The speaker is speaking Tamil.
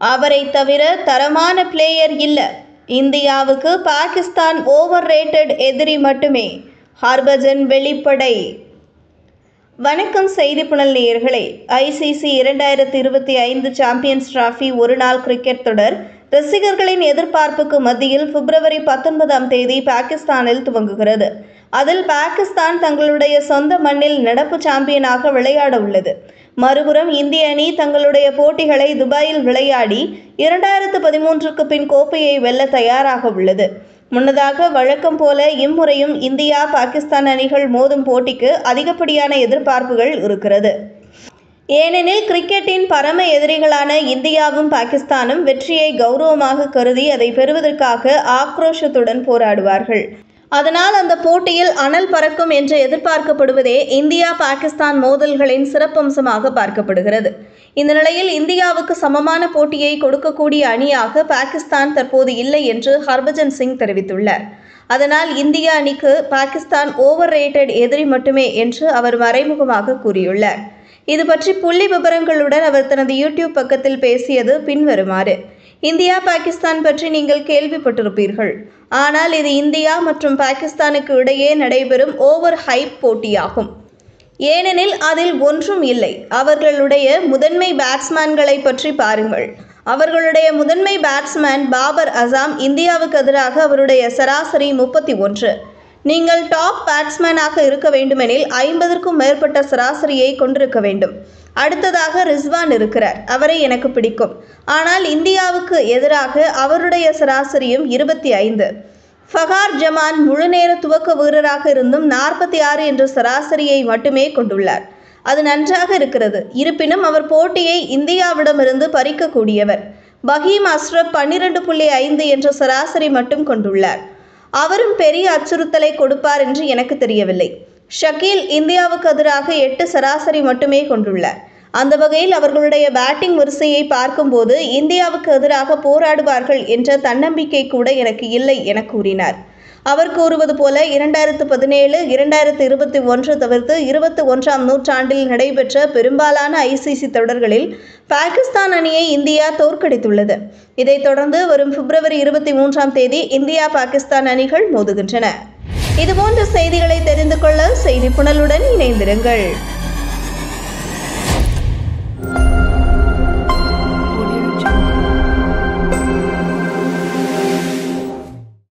அவரை தவிர தரமான பிளேயர் இல்ல. இந்தியாவுக்கு பாகிஸ்தான் ஓவர் ரேட்டட் எதிரி மட்டுமே. ஹர்பஜன் வெளிப்படை. வணக்கம் செய்தி புனல் நேயர்களே. ICC 2025 சாம்பியன்ஸ் டிராபி ஒருநாள் கிரிக்கெட் தொடர் ரசிகர்களின் எதிர்பார்ப்புக்கு மத்தியில் பிப்ரவரி 19ஆம் தேதி பாகிஸ்தானில் துவங்குகிறது. அதில் பாகிஸ்தான் தங்களுடைய சொந்த மண்ணில் நடப்பு சாம்பியனாக விளையாட உள்ளது. மறுபுறம் இந்திய அணி தங்களுடைய போட்டிகளை துபாயில் விளையாடி 2013க்கு பின் கோப்பையை வெல்ல தயாராக உள்ளது. முன்னதாக வழக்கம் போல இம்முறையும் இந்தியா பாகிஸ்தான் அணிகள் மோதும் போட்டிக்கு அதிகப்படியான எதிர்பார்ப்புகள் இருக்கிறது. ஏனெனில் கிரிக்கெட்டின் பரம எதிரிகளான இந்தியாவும் பாகிஸ்தானும் வெற்றியை கௌரவமாக கருதி அதை பெறுவதற்காக ஆக்ரோஷத்துடன் போராடுவார்கள். அதனால் அந்த போட்டியில் அனல் பறக்கும் என்று எதிர்பார்க்கப்படுவதே இந்தியா பாகிஸ்தான் மோதல்களின் சிறப்பம்சமாக பார்க்கப்படுகிறது. இந்த நிலையில் இந்தியாவுக்கு சமமான போட்டியை கொடுக்கக்கூடிய அணியாக பாகிஸ்தான் தற்போது இல்லை என்று ஹர்பஜன் சிங் தெரிவித்துள்ளார். அதனால் இந்திய அணிக்கு பாகிஸ்தான் ஓவர் ரேட்டட் எதிரி மட்டுமே என்று அவர் மறைமுகமாக கூறியுள்ளார். இது பற்றி புள்ளி விபரங்களுடன் அவர் தனது யூடியூப் பக்கத்தில் பேசியது பின்வருமாறு. இந்தியா பாகிஸ்தான் பற்றி நீங்கள் கேள்விப்பட்டிருப்பீர்கள். ஆனால் இது இந்தியா மற்றும் பாகிஸ்தானுக்கு இடையே நடைபெறும் ஓவர் ஹைப் போட்டியாகும். ஏனெனில் அதில் ஒன்றும் இல்லை. அவர்களுடைய முதன்மை பேட்ஸ்மேன்களை பற்றி பாருங்கள். அவர்களுடைய முதன்மை பேட்ஸ்மேன் பாபர் அசாம் இந்தியாவுக்கு எதிராக அவருடைய சராசரி 31. நீங்கள் டாப் பேட்ஸ்மேனாக இருக்க வேண்டுமெனில் 50க்கும் மேற்பட்ட சராசரியை கொண்டிருக்க வேண்டும். அடுத்ததாக ரிஸ்வான் இருக்கிறார். அவரை எனக்கு பிடிக்கும். ஆனால் இந்தியாவுக்கு எதிராக அவருடைய சராசரியும் 25. ஃபகார் ஜமான் முழுநேர துவக்க வீரராக இருந்தும் 46 என்ற சராசரியை மட்டுமே கொண்டுள்ளார். அது நன்றாக இருக்கிறது. இருப்பினும் அவர் போட்டியை இந்தியாவிடமிருந்து பறிக்கக்கூடியவர். பஹீம் அஸ்ரப் 12.5 என்ற சராசரி மட்டும் கொண்டுள்ளார். அவரும் பெரிய அச்சுறுத்தலை கொடுப்பார் என்று எனக்கு தெரியவில்லை. ஷக்கீல் இந்தியாவுக்கு எதிராக 8 சராசரி மட்டுமே கொண்டுள்ளார். அந்த வகையில் அவர்களுடைய பேட்டிங் வரிசையை பார்க்கும்போது இந்தியாவுக்கு எதிராக போராடுவார்கள் என்ற தன்னம்பிக்கை கூட எனக்கு இல்லை என கூறினார். அவர் கூறுவது போல 2017, 2021 தவிர்த்து 21ஆம் நூற்றாண்டில் நடைபெற்ற பெரும்பாலான ICC தொடர்களில் பாகிஸ்தான் அணியை இந்தியா தோற்கடித்துள்ளது. இதைத் தொடர்ந்து வரும் பிப்ரவரி 23ஆம் தேதி இந்தியா பாகிஸ்தான் அணிகள் மோதுகின்றன. இதுபோன்ற செய்திகளை தெரிந்து கொள்ள செய்தி புனலுடன் இணைந்திருங்கள்.